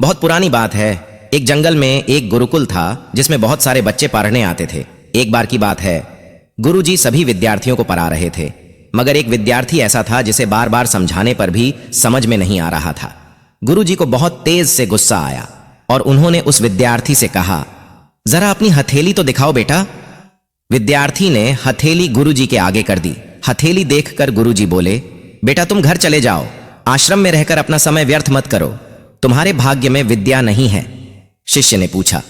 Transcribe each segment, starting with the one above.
बहुत पुरानी बात है। एक जंगल में एक गुरुकुल था जिसमें बहुत सारे बच्चे पढ़ने आते थे। एक बार की बात है, गुरुजी सभी विद्यार्थियों को पढ़ा रहे थे, मगर एक विद्यार्थी ऐसा था जिसे बार बार समझाने पर भी समझ में नहीं आ रहा था। गुरुजी को बहुत तेज से गुस्सा आया और उन्होंने उस विद्यार्थी से कहा, जरा अपनी हथेली तो दिखाओ बेटा। विद्यार्थी ने हथेली गुरुजी के आगे कर दी। हथेली देखकर गुरुजी बोले, बेटा तुम घर चले जाओ, आश्रम में रहकर अपना समय व्यर्थ मत करो, तुम्हारे भाग्य में विद्या नहीं है। शिष्य ने पूछा,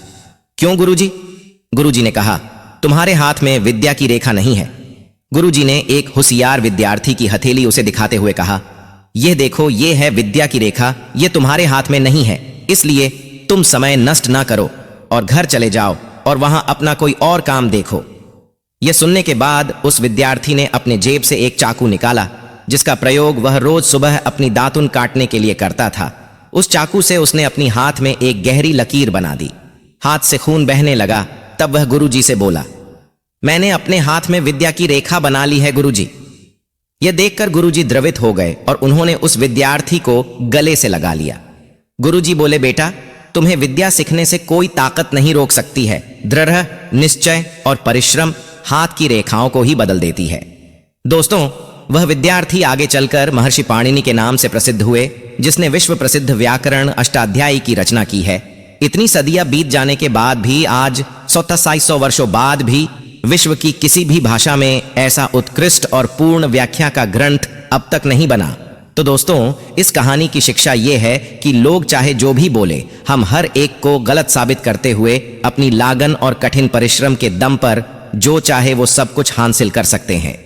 क्यों गुरुजी? गुरुजी ने कहा, तुम्हारे हाथ में विद्या की रेखा नहीं है। गुरुजी ने एक होशियार विद्यार्थी की हथेली उसे दिखाते हुए कहा, यह देखो, यह है विद्या की रेखा, यह तुम्हारे हाथ में नहीं है, इसलिए तुम समय नष्ट ना करो और घर चले जाओ और वहां अपना कोई और काम देखो। यह सुनने के बाद उस विद्यार्थी ने अपने जेब से एक चाकू निकाला, जिसका प्रयोग वह रोज सुबह अपनी दातुन काटने के लिए करता था। उस चाकू से उसने अपनी हाथ में एक गहरी लकीर बना दी। हाथ से खून बहने लगा। तब वह गुरुजी से बोला, मैंने अपने हाथ में विद्या की रेखा बना ली है गुरुजी। यह देखकर गुरुजी द्रवित हो गए और उन्होंने उस विद्यार्थी को गले से लगा लिया। गुरुजी बोले, बेटा तुम्हें विद्या सीखने से कोई ताकत नहीं रोक सकती है। दृढ़ निश्चय और परिश्रम हाथ की रेखाओं को ही बदल देती है। दोस्तों, वह विद्यार्थी आगे चलकर महर्षि पाणिनि के नाम से प्रसिद्ध हुए, जिसने विश्व प्रसिद्ध व्याकरण अष्टाध्यायी की रचना की है। इतनी सदियां बीत जाने के बाद भी आज 2700 वर्षों बाद भी विश्व की किसी भी भाषा में ऐसा उत्कृष्ट और पूर्ण व्याख्या का ग्रंथ अब तक नहीं बना। तो दोस्तों, इस कहानी की शिक्षा यह है कि लोग चाहे जो भी बोले, हम हर एक को गलत साबित करते हुए अपनी लागन और कठिन परिश्रम के दम पर जो चाहे वो सब कुछ हासिल कर सकते हैं।